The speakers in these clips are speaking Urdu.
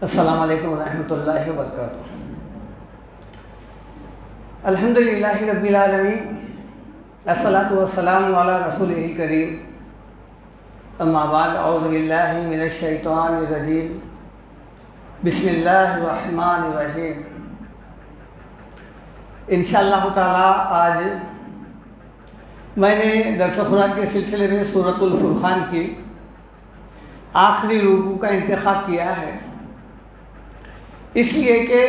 السلام علیکم ورحمۃ اللہ وبرکاتہ۔ الحمدللہ رب العالمین، الصلاۃ والسلام علی رسولہ الکریم، اما بعد، اعوذ باللہ من الشیطان الرجیم، بسم اللہ الرحمن الرحیم۔ انشاءاللہ تعالی آج میں نے درس قرآن کے سلسلے میں سورۃ الفرقان کی آخری رکوع کا انتخاب کیا ہے، اس لیے کہ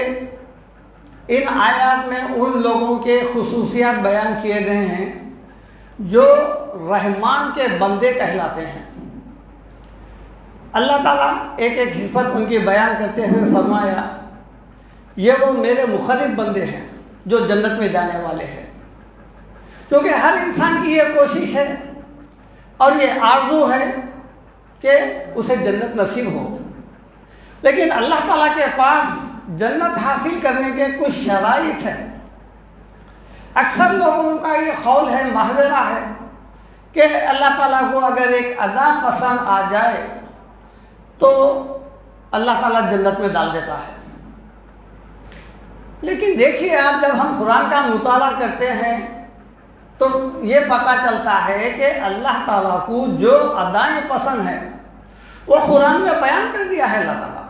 ان آیات میں ان لوگوں کے خصوصیات بیان کیے گئے ہیں جو رحمان کے بندے کہلاتے ہیں۔ اللہ تعالیٰ ایک ایک صفت ان کی بیان کرتے ہوئے فرمایا، یہ وہ میرے مقرب بندے ہیں جو جنت میں جانے والے ہیں۔ کیونکہ ہر انسان کی یہ کوشش ہے اور یہ آرزو ہے کہ اسے جنت نصیب ہو، لیکن اللہ تعالیٰ کے پاس جنت حاصل کرنے کے کچھ شرائط ہیں۔ اکثر لوگوں کا یہ قول ہے، محاورہ ہے کہ اللہ تعالیٰ کو اگر ایک ادا پسند آ جائے تو اللہ تعالیٰ جنت میں ڈال دیتا ہے۔ لیکن دیکھیے آپ، جب ہم قرآن کا مطالعہ کرتے ہیں تو یہ پتہ چلتا ہے کہ اللہ تعالیٰ کو جو ادائیں پسند ہیں وہ قرآن میں بیان کر دیا ہے اللہ تعالیٰ۔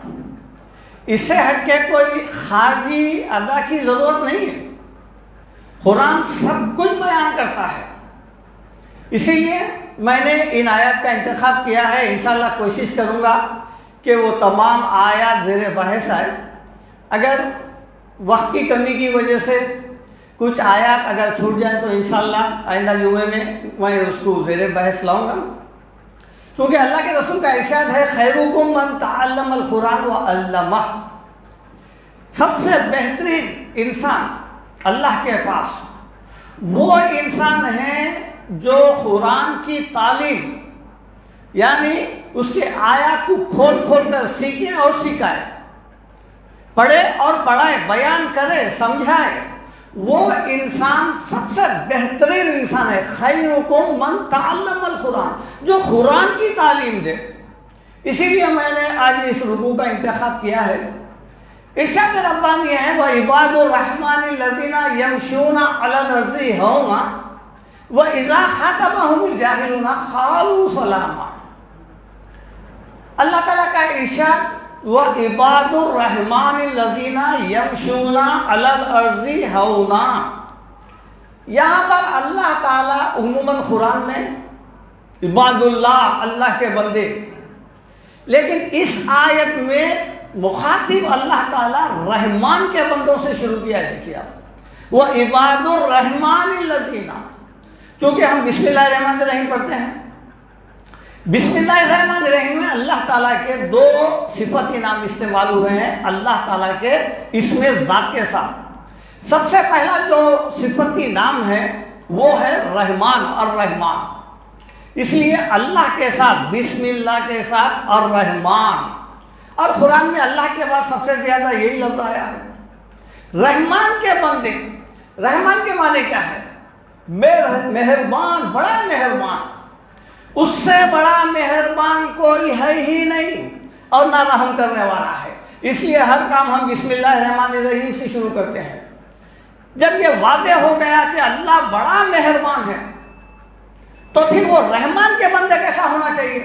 اس سے ہٹ کے کوئی خارجی ادا کی ضرورت نہیں ہے، قرآن سب کچھ بیان کرتا ہے۔ اسی لیے میں نے ان آیات کا انتخاب کیا ہے۔ انشاءاللہ کوشش کروں گا کہ وہ تمام آیات زیر بحث آئے۔ اگر وقت کی کمی کی وجہ سے کچھ آیات اگر چھوٹ جائیں تو انشاءاللہ آئندہ جمعے میں اس کو زیر بحث لاؤں گا، کیونکہ اللہ کے رسول کا ارشاد ہے، خیرکم من تعلم القرآن وعلمہ۔ سب سے بہترین انسان اللہ کے پاس وہ انسان ہے جو قرآن کی تعلیم، یعنی اس کے آیات کو کھول کھول کر سیکھے اور سکھائے، پڑھے اور پڑھائے، بیان کرے، سمجھائے، وہ انسان سب سے بہترین انسان ہے۔ خیرکم من تعلم القرآن، جو قرآن کی تعلیم دے۔ اسی لیے میں نے آج اس رکوع کا انتخاب کیا ہے۔ ارشاد ربانی ہے، وَعِبَادُ الرَّحْمَنِ الَّذِينَ يَمْشُونَ عَلَى الْأَرْضِ هَوْنًا وَإِذَا خَاطَبَهُمُ الْجَاهِلُونَ قَالُوا سَلَامًا۔ اللہ تعالیٰ کا ارشاد، وَعِبَادُ الرَّحْمَنِ الَّذِينَ يَمْشُونَ عَلَى الْأَرْضِ هَوْنًا۔ یہاں پر اللہ تعالیٰ عموماً قرآن میں عباد اللہ، اللہ کے بندے، لیکن اس آیت میں مخاطب اللہ تعالیٰ رحمان کے بندوں سے شروع کیا ہے۔ دیکھیے آپ، وَعِبَادُ الرَّحْمَنِ الَّذِينَ، چونکہ ہم بسم اللہ الرحمن الرحیم پڑھتے ہیں۔ بسم اللہ الرحمن الرحیم میں اللہ تعالیٰ کے دو صفتی نام استعمال ہوئے ہیں اللہ تعالیٰ کے اسم ذات کے ساتھ۔ سب سے پہلا جو صفتی نام ہے وہ ہے رحمان اور رحمان، اس لیے اللہ کے ساتھ، بسم اللہ کے ساتھ اور رحمان۔ اور قرآن میں اللہ کے بعد سب سے زیادہ یہی لفظ آیا ہے، رحمان کے بندے۔ رحمان کے معنی کیا ہے؟ مہربان، بڑا مہربان، اس سے بڑا مہربان کوئی ہے ہی نہیں اور نہ رحم کرنے والا ہے۔ اس لیے ہر کام ہم بسم اللہ الرحمن الرحیم سے شروع کرتے ہیں۔ جب یہ واضح ہو گیا کہ اللہ بڑا مہربان ہے تو پھر وہ رحمان کے بندے کیسا ہونا چاہیے؟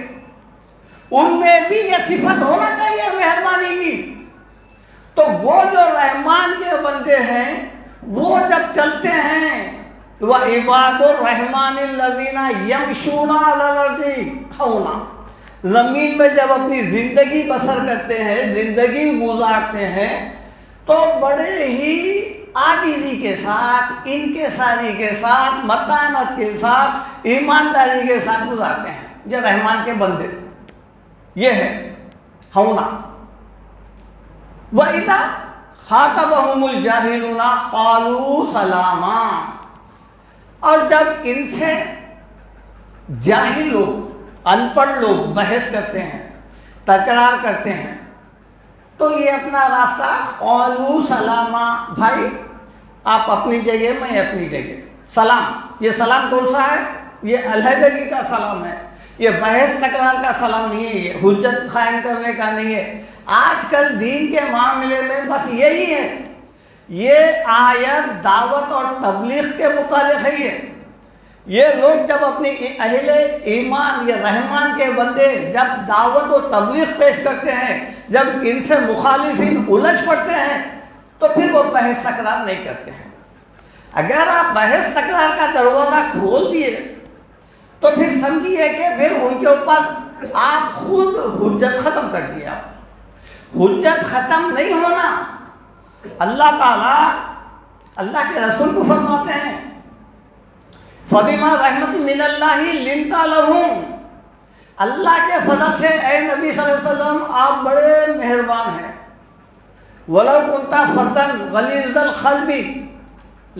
ان میں بھی یہ صفت ہونا چاہیے مہربانی کی۔ تو وہ جو رحمان کے بندے ہیں وہ جب چلتے ہیں، وَعِبَادُ الرَّحْمَنِ الَّذِينَ يَمْشُونَ عَلَى الْأَرْضِ هَوْنًا، زمین میں جب اپنی زندگی بسر کرتے ہیں، زندگی گزارتے ہیں، تو بڑے ہی عاجزی کے ساتھ، انکساری کے ساتھ، متانت کے ساتھ، ایمانداری کے ساتھ گزارتے ہیں۔ یہ رحمان کے بندے، یہ ہے ہونا۔ وَإِذَا خَاطَبَهُمُ الْجَاهِلُونَ قَالُوا سَلَامًا، اور جب ان سے جاہل لوگ، ان پڑھ لوگ بحث کرتے ہیں، تکرار کرتے ہیں، تو یہ اپنا راستہ قالوا سلاما، بھائی آپ اپنی جگہ، میں اپنی جگہ، سلام۔ یہ سلام کون سا ہے؟ یہ علیحدگی کا سلام ہے، یہ بحث تکرار کا سلام نہیں ہے، یہ حجت قائم کرنے کا نہیں ہے۔ آج کل دین کے معاملے میں بس یہی ہے. یہ آیت دعوت اور تبلیغ کے متعلق ہے. یہ لوگ جب اپنی اہل ایمان یا رحمان کے بندے جب دعوت و تبلیغ پیش کرتے ہیں، جب ان سے مخالفین الجھ پڑتے ہیں، تو پھر وہ بحث تکرار نہیں کرتے ہیں. اگر آپ بحث تکرار کا دروازہ کھول دیے تو پھر سمجھیے کہ پھر ان کے اوپر آپ خود حجت ختم کر دیا. حجت ختم نہیں ہونا. اللہ تعالیٰ اللہ کے رسول کو فرماتے ہیں فَبِمَا رَحْمَةٍ مِّنَ اللَّهِ لِنْتَ لَهُمْ. اللہ کے فضل سے اے نبی صلی اللہ علیہ وسلم آپ بڑے مہربان ہیں. وَلَوْ كُنْتَ فَظًّا غَلِيظَ الْقَلْبِ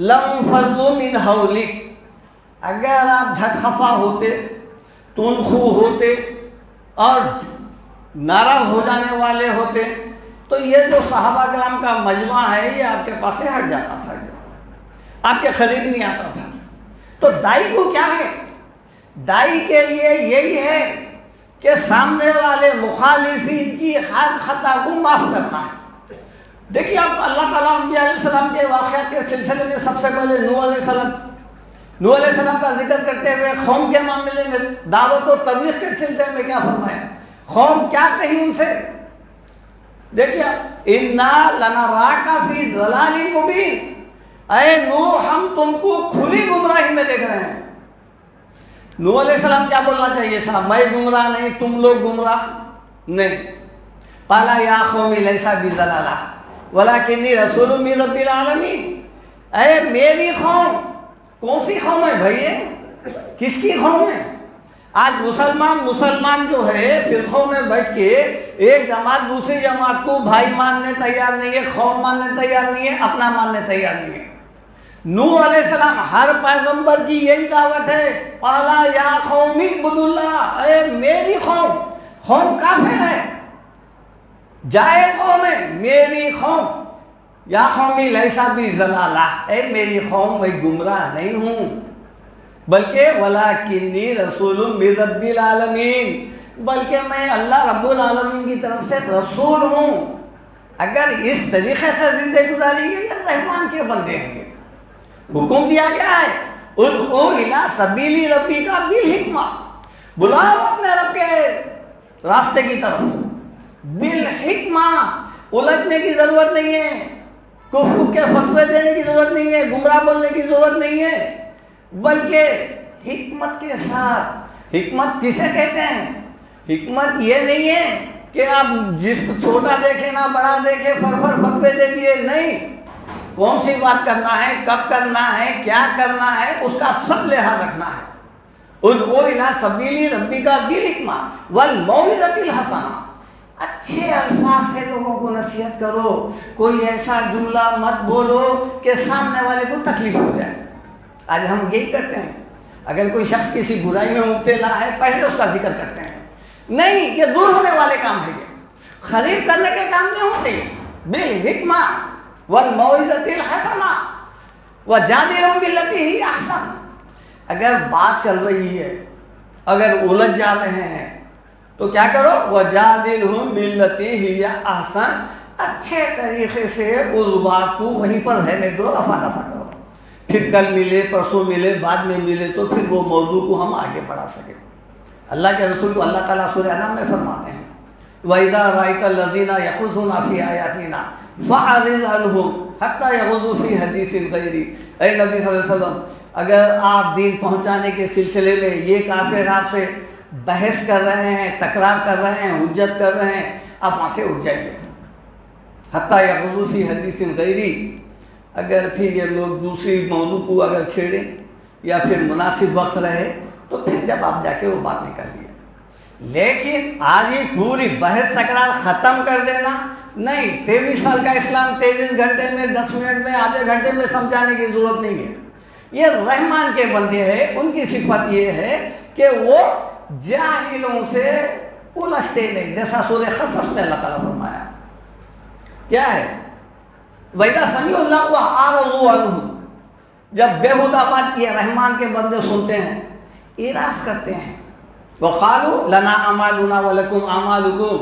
لَانفَضُّوا مِنْ حَوْلِكَ. اگر آپ جھٹ خفا ہوتے، تندخو ہوتے اور ناراض ہو جانے والے ہوتے تو یہ جو صحابہ کرام کا مجمع ہے یہ آپ کے پاس سے ہٹ جاتا تھا، آپ کے قریب نہیں آتا تھا. تو دائی کو کیا ہے؟ دائی کے لیے یہی ہے کہ سامنے والے مخالفین کی ہر خطا کو معاف کرنا ہے. دیکھیے آپ اللہ تعالیٰ انبیاء علیہ السلام کے واقعات کے سلسلے میں سب سے پہلے نوح علیہ السلام کا ذکر کرتے ہوئے قوم کے معاملے میں دعوت و تبلیغ کے سلسلے میں کیا فرمایا؟ قوم کیا کہی ان سے؟ دیکھیے اِنَّا لَنَرَاكَ فِي ضَلَالٍ مُبِينٍ. اے نوح ہم تم کو کھلی گمراہی میں دیکھ رہے ہیں. نوح علیہ السلام کیا بولنا چاہیے تھا؟ میں گمراہ نہیں، تم لوگ گمراہ نہیں. قَالَ يَا قَوْمِ لَيْسَ بِي ضَلَالَةٌ وَلَكِنِّي رَسُولٌ مِّن رَّبِّ الْعَالَمِينَ. اے میری قوم. کون سی قوم ہے بھائی؟ کس کی قوم ہے؟ آج مسلمان جو ہے فرقوں میں بیٹھ کے ایک جماعت دوسری جماعت کو بھائی ماننے تیار نہیں ہے، قوم ماننے تیار نہیں ہے، اپنا ماننے تیار نہیں ہے. نوح علیہ السلام ہر پیغمبر کی یہی دعوت ہے. قَالَ يَا قَوْمِ اعْبُدُوا اللَّهَ. اے میری قوم کافر ہے، جائے قوم ہے، میری قوم. یا قومی لیسا بی ضلالہ. اے میری قوم میں گمراہ نہیں ہوں، بلکہ وَلَكِنِّي رَسُولٌ مِّن رَّبِّ الْعَالَمِينَ. بلکہ میں اللہ رب العالمین کی طرف سے رسول ہوں. اگر اس طریقے سے زندگی گزاریں گے یہ رحمان کے بندے ہیں. حکم دیا گیا ہے ادعو الی سبیل ربک بالحکمہ. بلاؤ اپنے رب کے راستے کی طرف بالحکمہ. الجھنے کی ضرورت نہیں ہے، کفر کے فتوے دینے کی ضرورت نہیں ہے، گمراہ بولنے کی ضرورت نہیں ہے، بلکہ حکمت کے ساتھ. حکمت کسے کہتے ہیں؟ حکمت یہ نہیں ہے کہ آپ جس کو چھوٹا دیکھیں نہ بڑا دیکھیں فتوے دے دیے. نہیں، کون سی بات کرنا ہے، کب کرنا ہے، کیا کرنا ہے، اس کا سب لحاظ رکھنا ہے. ادعو الی سبیل ربک بالحکمہ والموعظۃ الحسنہ. اچھے الفاظ سے لوگوں کو نصیحت کرو. کوئی ایسا جملہ مت بولو کہ سامنے والے کو تکلیف ہو جائے. آج ہم یہی کرتے ہیں. اگر کوئی شخص کسی برائی میں مبتلا ہے پہلے اس کا ذکر کرتے ہیں. نہیں، یہ دور ہونے والے کام ہے، یہ خرید کرنے کے کام نہیں ہوتے. بالحکمہ والموعظۃ الحسنہ وجادلہم باللتی ہی احسن. اگر بات چل رہی ہے، اگر الجھ جا رہے ہیں تو کیا کرو؟ وجادلہم باللتی ہی احسن. اچھے طریقے سے اس بات کو وہیں پر رہنے دو، رفع دفع کرو. پھر کل ملے، پرسوں ملے، بعد میں ملے تو پھر وہ موضوع کو ہم آگے بڑھا سکیں. اللہ کے رسول کو اللہ تعالیٰ سورہ انعام میں فرماتے ہیں وَإِذَا رَأَيْتَ الَّذِينَ يَخُوضُونَ فِي آيَاتِنَا فَأَعْرِضْ عَنْهُمْ حَتَّى يَخُوضُوا فِي حَدِيثٍ غَيْرِهِ. اے نبی صلی اللہ علیہ وسلم، اگر آپ دین پہنچانے کے سلسلے میں یہ کافر آپ سے بحث کر رہے ہیں، تکرار کر رہے ہیں، حجت کر رہے ہیں، آپ وہاں سے اٹھ جائیے. حَتَّى يَخُوضُوا فِي حَدِيثٍ غَيْرِهِ. اگر پھر یہ لوگ دوسری موضوع کو اگر چھیڑیں یا پھر مناسب وقت رہے تو پھر جب آپ جا کے وہ بات نہیں کر لیے. لیکن آج یہ پوری بحث تکرار ختم کر دینا نہیں. 23 سال کا اسلام 23 گھنٹے میں، 10 منٹ میں، آدھے گھنٹے میں سمجھانے کی ضرورت نہیں ہے. یہ رحمان کے بندے ہیں. ان کی صفت یہ ہے کہ وہ جاہلوں سے الجھتے نہیں. جیسا سورہ قصص میں اللہ تعالیٰ فرمایا کیا ہے؟ وَإِذَا سَمِعُوا اللَّغْوَ أَعْرَضُوا عَنْهُ. جب بےہودہ بات یہ رحمان کے بندے سنتے ہیں اعراض کرتے ہیں. وَقَالُوا لَنَا أَعْمَالُنَا وَلَكُمْ أَعْمَالُكُمْ.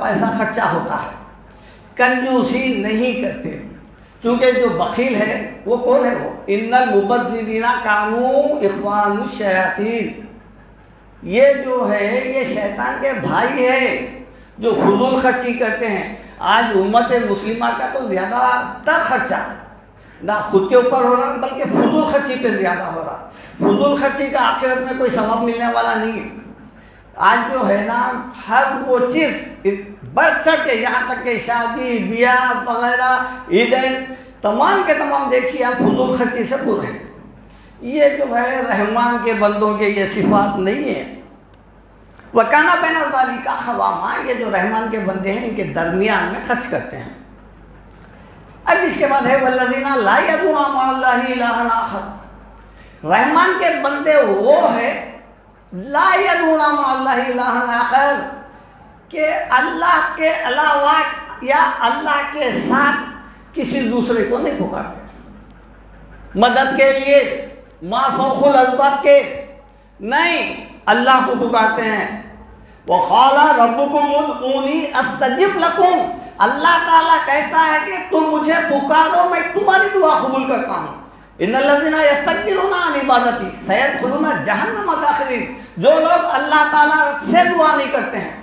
پیسہ خرچہ ہوتا ہے، کنجوسی نہیں کرتے، چونکہ جو بخیل ہے وہ کون ہے؟ وہ ان المبذرین کانوا اخوان الشیاطین، یہ جو ہے یہ شیطان کے بھائی ہے جو فضول خرچی کرتے ہیں۔ آج امت مسلمہ کا تو زیادہ تر خرچہ نہ خود کے اوپر ہو رہا بلکہ فضول خرچی پہ زیادہ ہو رہا۔ فضول خرچی کا آخرت میں کوئی ثواب ملنے والا نہیں ہے۔ آج جو ہے نا ہر وہ چیز بڑھ چڑھ کے، یہاں تک کہ شادی بیاہ وغیرہ عیدین تمام کے تمام دیکھیے آپ فضول خرچی سے پورے ہیں۔ یہ جو ہے رحمان کے بندوں کے یہ صفات نہیں ہے۔ وَكَانَ بَيْنَ ذَلِكَ قَوَامًا، یہ جو رحمان کے بندے ہیں ان کے درمیان میں خرچ کرتے ہیں۔ اب اس کے بعد ہے وَالَّذِينَ لَا يَدْعُونَ مَعَ اللَّهِ إِلَٰهًا آخَرَ، رحمان کے بندے وہ ہے لا يدعون مع اللہ الہ آخر، کہ اللہ کے علاوہ یا اللہ کے ساتھ کسی دوسرے کو نہیں پکارتے مدد کے لیے، ما فوق الاسباب کے نہیں، اللہ کو پکارتے ہیں۔ وَقَالَ رَبُّكُمُ ادْعُونِي أَسْتَجِبْ لَكُمْ، اللہ تعالیٰ کہتا ہے کہ تم مجھے پکارو میں تمہاری دعا قبول کرتا ہوں۔ ان الذین یستکبرون عن عبادتی سیدخلون جہنم داخرین، جو لوگ اللہ تعالیٰ سے دعا نہیں کرتے ہیں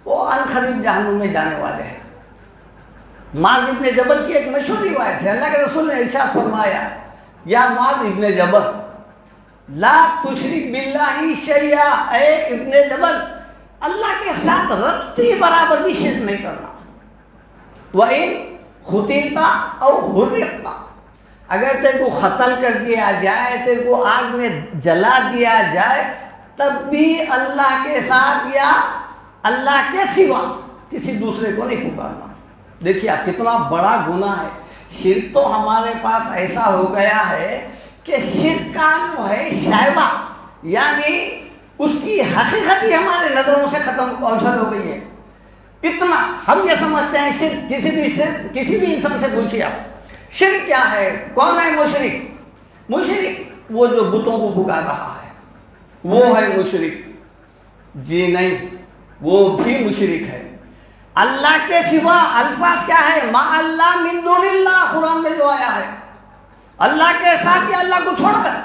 وہ عنقریب جہنم میں جانے والے ہیں۔ معاذ ابن جبل کی ایک مشہور روایت ہے، اللہ کے رسول نے ارشاد فرمایا یا معاذ ابن جبل لا تشرک باللہ شیئا، اے ابن جبل اللہ کے ساتھ رتی برابر بھی شرک نہیں کرنا۔ وَإِن قُتِلْتَ أَوْ حُرِّقْتَ، اگر تیرے کو قتل کر دیا جائے، تیرے کو آگ میں جلا دیا جائے، تب بھی اللہ کے ساتھ یا اللہ کے سوا کسی دوسرے کو نہیں پکارنا۔ دیکھیے آپ کتنا بڑا گناہ ہے۔ شرک تو ہمارے پاس ایسا ہو گیا ہے کہ شرک کا جو ہے شائبہ، یعنی اس کی حقیقت ہی ہمارے نظروں سے ختم اوجھل ہو گئی ہے۔ اتنا ہم یہ سمجھتے ہیں شرک، کسی بھی انسان سے پوچھیے آپ شرک کیا ہے، کون ہے مشرک؟ مشرک وہ جو بتوں کو پکار رہا ہے وہ ہے مشرک۔ جی نہیں، وہ بھی مشرک ہے۔ اللہ کے سوا الفاظ کیا ہے؟ ما اللہ من دون اللہ، قرآن میں جو آیا ہے اللہ کے ساتھ یا اللہ کو چھوڑ کر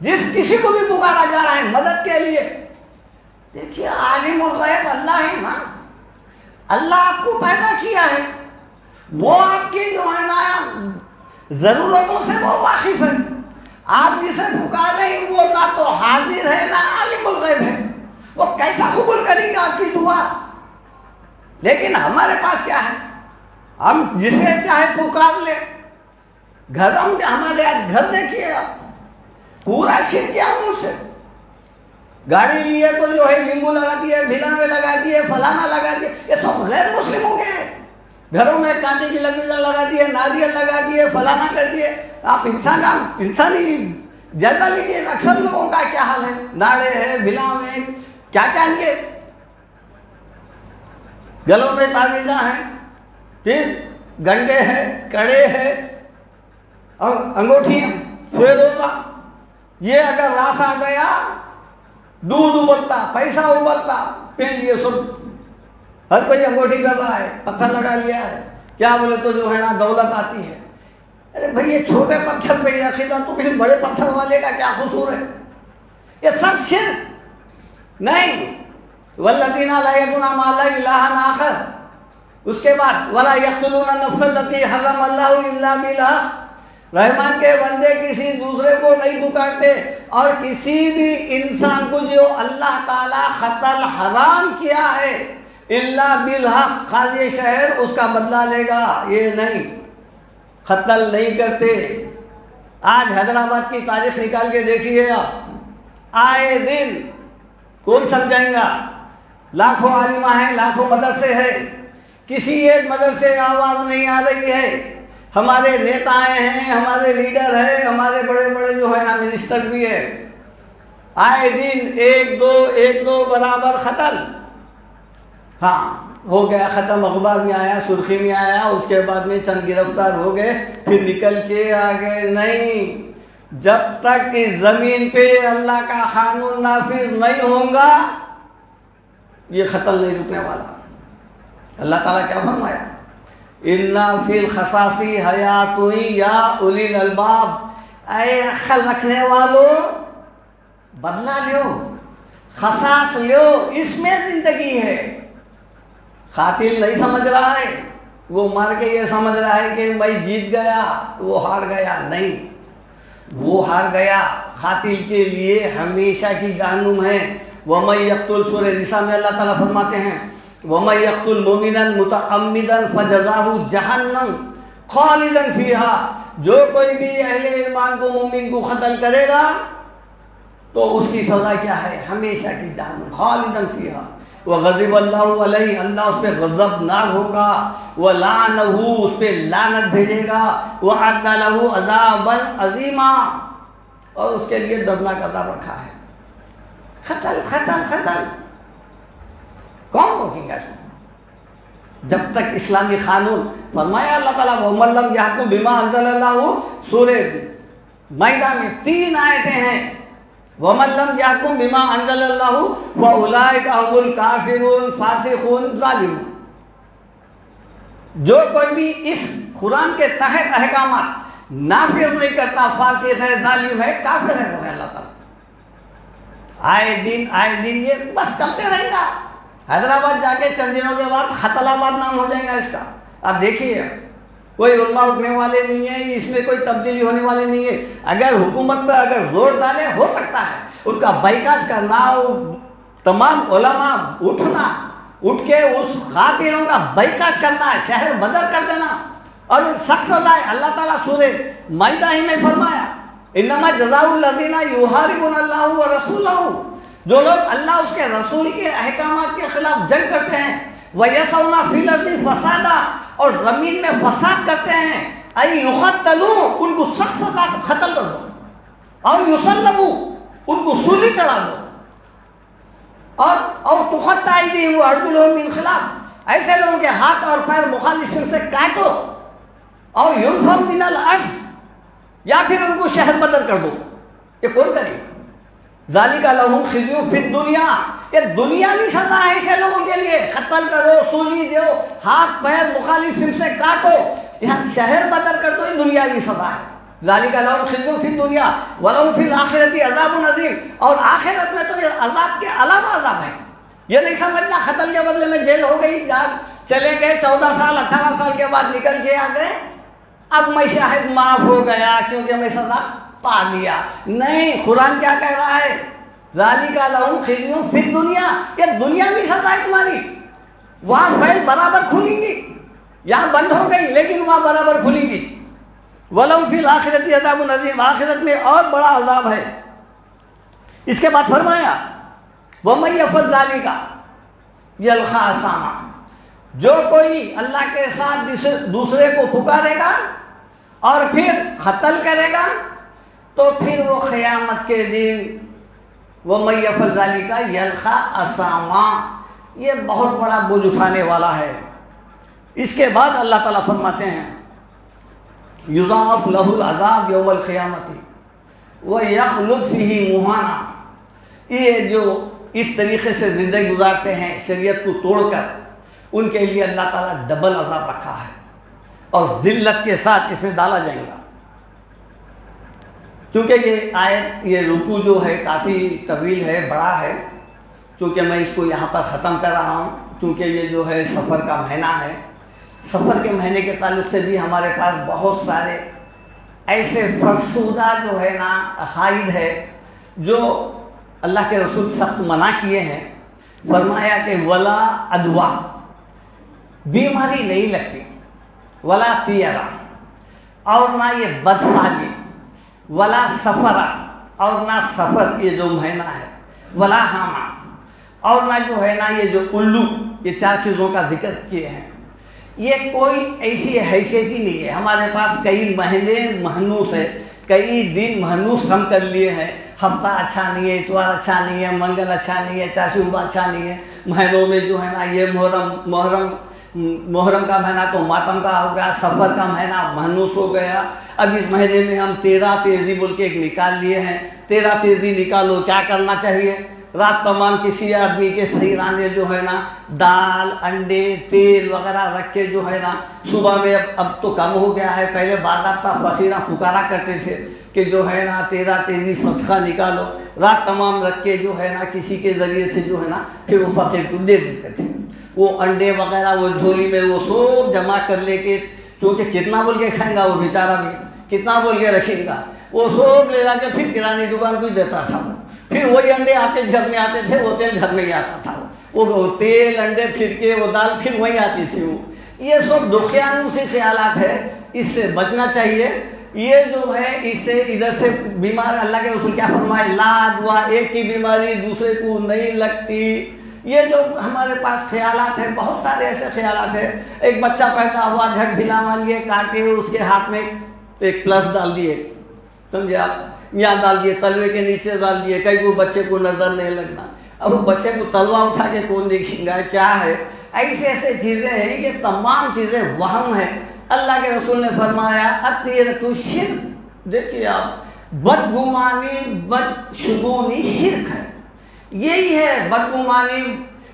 جس کسی کو بھی پکارا جا رہا ہے مدد کے لیے۔ دیکھیے عالم الغیب اللہ ہے نا، اللہ آپ کو پیدا کیا ہے، وہ آپ کی جو ہے نا ضرورتوں سے وہ واقف ہے۔ آپ جسے پکار رہے ہیں وہ نہ تو حاضر ہے نہ عالم الغیب ہے، وہ کیسا قبول کریں گا آپ کی دعا؟ لیکن ہمارے پاس کیا ہے، ہم جسے چاہے پکار لیں۔ ہمارے آج گھر دیکھیے آپ، پورا شرک امور سے، گاڑی لیے تو جو ہے لیمبو لگا دیے، بھلاوے لگا دیے، فلانا لگا دیے، یہ سب غیر مسلموں کے ہیں۔ گھروں میں کانٹے کی لکڑیاں لگا دیے، ناریل لگا دیے، فلانا کر دیے۔ آپ انسانی جائزہ لیجیے اکثر لوگوں کا کیا حال ہے، ناڑے ہے، بھلاوے، کیا کیا لیے، گلوں میں تعویذیں ہیں، ٹھیک، گنڈے ہیں، کڑے ہیں اور انگوٹھیاں، فیروزہ۔ یہ اگر راس آ گیا دودھ ابلتا، پیسہ ابلتا، پہن لیے سب، ہر کوئی انگوٹھی کر رہا ہے، پتھر لگا لیا ہے، کیا بولے تو جو ہے نا دولت آتی ہے۔ ارے بھائی یہ چھوٹے پتھر پہ عقیدہ تو پھر بڑے پتھر والے کا کیا قصور ہے؟ یہ سب شرک نہیں۔ والذین لا یدعون مع اللہ الہا آخر، اس کے بعد ولا یقتلون النفس التی حرم اللہ الا بالحق، رحمان کے بندے کسی دوسرے کو نہیں پکارتے اور کسی بھی انسان کو جو اللہ تعالیٰ قتل حرام کیا ہے الا بالحق، قاضی شہر اس کا بدلہ لے گا، یہ نہیں، قتل نہیں کرتے۔ آج حیدرآباد کی تاریخ نکال کے دیکھیے آپ، آئے دن کون سمجھائیں گا، لاکھوں عالمہ ہیں، لاکھوں مدرسے ہیں، کسی ایک مدرسے آواز نہیں آ رہی ہے۔ ہمارے نیتائیں ہیں، ہمارے لیڈر ہیں، ہمارے بڑے بڑے جو ہے نا منسٹر بھی ہیں، آئے دن ایک دو برابر قتل۔ ہاں ہو گیا ختم، اخبار میں آیا، سرخی میں آیا، اس کے بعد میں چند گرفتار ہو گئے، پھر نکل کے آ گئے۔ نہیں، جب تک اس زمین پہ اللہ کا قانون نافذ نہیں ہوگا یہ قتل نہیں رکنے والا۔ اللہ تعالیٰ کیا فرمایا؟ اِنَّا فِي الْخَصَاصِ حَيَاتٌ یا اُولِي الْأَلْبَابِ، اے عقل رکھنے والو بدلہ لیو، خصاص لیو، اس میں زندگی ہے۔ قاتل نہیں سمجھ رہا ہے، وہ مر کے یہ سمجھ رہا ہے کہ میں جیت گیا، وہ ہار گیا، نہیں، وہ ہار گیا۔ قاتل کے لیے ہمیشہ کی جہنم ہے۔ وَمَن يَقْتُلْ، سورہ نساء میں اللہ تعالیٰ فرماتے ہیں وَمَن يَقْتُلْ مُؤْمِنًا مُتَعَمِّدًا فَجَزَاؤُهُ جَهَنَّمُ خَالِدًا فِيهَا، جو کوئی بھی اہل ایمان کو، مومن کو قتل کرے گا تو اس کی سزا کیا ہے؟ ہمیشہ کی جہنم، خالدًا فِيهَا۔ وَغَضِبَ اللَّهُ عَلَيْهِ، اللہ اس پہ غضبناک ہوگا، وَلَعَنَهُ، اس پہ لعنت بھیجے گا، وَأَعَدَّ لَهُ عَذَابًا عَظِيمًا، اور اس کے لیے دردناک عذاب رکھا ہے۔ قتل قتل قتل کون روکیں گا؟ جب تک اسلامی قانون، فرمایا اللہ تعالیٰ وَمَن لَّمْ يَحْكُم بِمَا أَنزَلَ اللَّهُ، سورہ مائدہ میں 3 آیتیں ہیں، وَمَن لَّمْ يَحْكُم بِمَا أَنزَلَ اللَّهُ فَأُولَٰئِكَ هُمُ الْكَافِرُونَ فَاسِقُونَ ظَالِمُونَ، جو کوئی بھی اس قرآن کے تحت احکامات نافذ نہیں کرتا، فاسق ہے، ظالم ہے، کافر ہے، بولے اللہ تعالیٰ۔ آئے دن یہ بس چلتے رہے گا۔ حیدرآباد جا کے چند دنوں کے بعد خطل آباد نام ہو جائے گا اس کا۔ آپ دیکھیے، کوئی علماء اٹھنے والے نہیں ہیں، اس میں کوئی تبدیلی ہونے والی نہیں ہے۔ اگر حکومت پہ اگر زور ڈالے ہو سکتا ہے ان کا بائیکاٹ کرنا، تمام علماء اٹھ کے اس قاتلوں کا بائیکاٹ کرنا ہے، شہر بدر کر دینا، اور سخت سزا ہے۔ اللہ تعالیٰ سورہ مائدہ ہی میں فرمایا انما جزاء الذین یحاربون اللہ ورسولہ، جو لوگ اللہ اس کے رسول کے احکامات کے خلاف جنگ کرتے ہیں، وَيَسْعَوْنَ فِي الْأَرْضِ فَسَادًا، اور زمین میں فساد کرتے ہیں، اَن يُقَتَّلُوا، ان کو سخت سزا قتل کر دو، اور يُصَلَّبُوا، ان کو سولی چڑھا دو، اور تُقَطَّعَ أَيْدِيهِمْ وَأَرْجُلُهُم مِّنْ خِلَافٍ، ایسے لوگوں کے ہاتھ اور پیر مخالف سے کاٹو، اور يُنْفَوْا مِنَ الْأَرْضِ، یا پھر ان کو شہر بدر کر دو۔ یہ کون کرے گا؟ ذالک لہم خزی فی الدنیا، یہ دنیاوی سزا ہے ایسے لوگوں کے لیے، قتل کرو، سولی دو، ہاتھ پیر مخالف سے کاٹو، یہاں شہر بدر کر دو، یہ دنیاوی سزا ہے۔ ذالک لہم خزی فی الدنیا ولہم فی الآخرۃ عذاب عظیم، اور آخرت میں تو یہ عذاب کے علاوہ عذاب ہے۔ یہ نہیں سمجھنا قتل کے بدلے میں جیل ہو گئی، چلے گئے 14 سال 18 سال کے بعد نکل کے آ گئے، اب میں شاہد معاف ہو گیا کیونکہ میں سزا پا لیا۔ نہیں، قرآن کیا کہہ رہا ہے؟ ذالک لہم خزی فی الدنیا، یہ دنیاوی سزا ہے تمہاری، وہاں فیل برابر کھلیں گی، یہاں بند ہو گئی لیکن وہاں برابر کھلیں گی۔ وَلَهُمْ فِي الْآخِرَةِ عَذَابٌ عَظِيمٌ، آخرت میں اور بڑا عذاب ہے۔ اس کے بعد فرمایا وَمَن يَفْعَلْ ذَلِكَ يَلْقَ أَثَامًا، جو کوئی اللہ کے ساتھ دوسرے کو پکارے گا اور پھر قتل کرے گا تو پھر وہ قیامت کے دن وَمَن يَفْعَلْ ذَلِكَ يَلْقَ أَثَامًا، یہ بہت بڑا بوجھ اٹھانے والا ہے۔ اس کے بعد اللہ تعالیٰ فرماتے ہیں یضاعف لہ العذاب یوم القیامت ویخلد فیہ مہانا، یہ جو اس طریقے سے زندگی گزارتے ہیں شریعت کو توڑ کر، ان کے لیے اللہ تعالیٰ ڈبل عذاب رکھا ہے اور ذلت کے ساتھ اس میں ڈالا جائے گا۔ چونکہ یہ آیت، یہ رکوع جو ہے کافی طویل ہے، بڑا ہے، چونکہ میں اس کو یہاں پر ختم کر رہا ہوں، چونکہ یہ جو ہے سفر کا مہینہ ہے۔ سفر کے مہینے کے تعلق سے بھی ہمارے پاس بہت سارے ایسے فرسودہ جو ہے نا عقائد ہے جو اللہ کے رسول سخت منع کیے ہیں۔ فرمایا کہ ولا ادوا، بیماری نہیں لگتی، ولا تیرا، اور نہ یہ بدفعلی، ولا سفرا، اور نہ سفر یہ جو مہینہ ہے، ولا ہاما، اور نہ جو ہے نا یہ جو الو، یہ 4 چیزوں کا ذکر کیے ہیں۔ یہ کوئی ایسی حیثیت ہی نہیں ہے۔ ہمارے پاس کئی مہینے محنوس ہے، کئی دن محنوس ہم کر لیے ہیں، ہفتہ اچھا نہیں ہے، اتوار اچھا نہیں ہے، منگل اچھا نہیں ہے، چاشوبہ اچھا نہیں ہے۔ مہینوں میں جو ہے نا یہ محرم کا مہینہ تو ماتم کا ہو گیا، سفر کا مہینہ محنوس ہو گیا۔ اب اس مہینے میں ہم 13 تیزی بول کے ایک نکال لیے ہیں، 13 تیزی نکالو، کیا کرنا چاہیے؟ رات تمام کسی آدمی کے سہیرانے جو ہے نا دال انڈے تیل وغیرہ رکھ کے جو ہے نا صبح میں اب تو کم ہو گیا ہے، پہلے باضابطہ فقیراں پکارا کرتے تھے کہ جو ہے نا تیزی صدقہ نکالو، رات تمام رکھ کے جو ہے نا کسی کے ذریعے سے جو ہے نا پھر وہ فقیر کو دے دیتے تھے۔ وہ انڈے وغیرہ وہ جھولی میں وہ سب جمع کر لے کے، چونکہ کتنا بول کے کھائیں گا وہ بیچارہ بھی، کتنا بول کے رکھیں گا، وہ سب لے جا کے پھر کرانے دکان کو دیتا تھا۔ پھر وہی انڈے آپ کے گھر میں آتے تھے، وہ تیل گھر میں ہی آتا تھا، وہ تیل انڈے پھر کے وہ دال پھر وہیں آتی تھی۔ وہ یہ سب دخیانوں سے خیالات ہے، اس سے بچنا چاہیے۔ یہ جو ہے اس سے ادھر سے بیمار، اللہ کے رسول کیا فرمائے، لا دعا، ایک کی بیماری دوسرے کو نہیں لگتی۔ یہ جو ہمارے پاس خیالات ہیں، بہت سارے ایسے خیالات ہیں۔ ایک بچہ پیدا ہوا، جھٹ بھلاوا لیے کاٹے، اس کے ہاتھ میں ایک پلس ڈال دیے، سمجھے آپ، یہاں ڈال دیے، تلوے کے نیچے ڈال دیے، کئی کو بچے کو نظر نہیں لگنا۔ اب وہ بچے کو تلوا اٹھا کے کون دیکھیں گا کیا ہے؟ ایسے ایسے چیزیں ہیں، یہ تمام چیزیں وہم ہیں۔ اللہ کے رسول نے فرمایا اطیرۃ شرک، دیکھیے آپ، بدگمانی بدشگونی شرک ہے، یہی ہے بدگمانی۔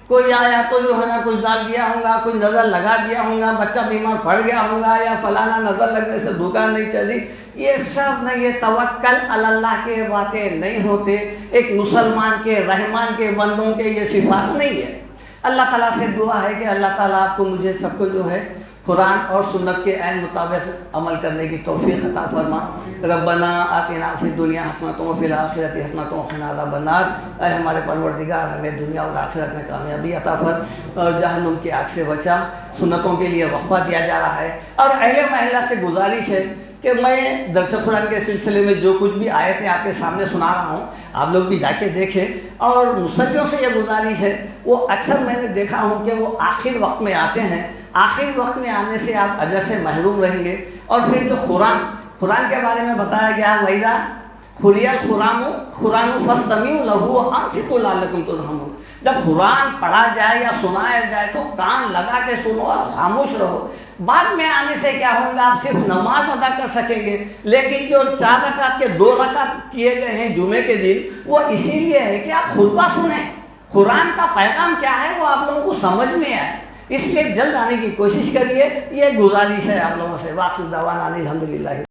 کوئی آیا تو جو ہے نا کچھ ڈال دیا ہوگا، کوئی نظر لگا دیا ہوگا، بچہ بیمار پڑ گیا ہوگا، یا فلانا نظر لگنے سے دکان نہیں چلی، یہ سب نہیں، یہ توکل علی اللہ کے باتیں نہیں ہوتے۔ ایک مسلمان کے رحمان کے بندوں کے یہ صفات نہیں ہے۔ اللہ تعالیٰ سے دعا ہے کہ اللہ تعالیٰ آپ کو مجھے سب کو جو ہے قرآن اور سنت کے عین مطابق عمل کرنے کی توفیق عطا فرما۔ ربنا آتنا فی الدنیا حسنۃ وفی الآخرۃ حسنۃ وقنا عذاب النار، اے ہمارے پروردگار ہمیں دنیا اور آخرت میں کامیابی عطا فرما اور جہنم کی آگ سے بچا۔ سنتوں کے لیے وقفہ دیا جا رہا ہے، اور اہل محلہ سے گزارش ہے کہ میں درس قرآن کے سلسلے میں جو کچھ بھی آیتیں آپ کے سامنے سنا رہا ہوں، آپ لوگ بھی جا کے دیکھیں۔ اور مصلیوں سے یہ گزارش ہے، وہ اکثر میں نے دیکھا ہوں کہ وہ آخر وقت میں آتے ہیں، آخر وقت میں آنے سے آپ اجر سے محروم رہیں گے۔ اور پھر جو قرآن کے بارے میں بتایا گیا، وَإِذَا قُرِئَ الْقُرْآنُ فَاسْتَمِعُوا لَهُ وَأَنصِتُوا لَعَلَّكُمْ تُرْحَمُونَ، جب قرآن پڑھا جائے یا سنایا جائے تو کان لگا کے سنو اور خاموش رہو۔ بعد میں آنے سے کیا ہوگا، آپ صرف نماز ادا کر سکیں گے، لیکن جو 4 رکعت کے 2 رکعت کیے گئے ہیں جمعے کے دن، وہ اسی لیے ہے کہ آپ خطبہ سنیں، قرآن کا پیغام کیا ہے وہ آپ لوگوں کو سمجھ میں آئے، اس لیے جلد آنے کی کوشش کریے۔ یہ گزارش ہے آپ لوگوں سے۔ واخر دعوانا الحمدللہ۔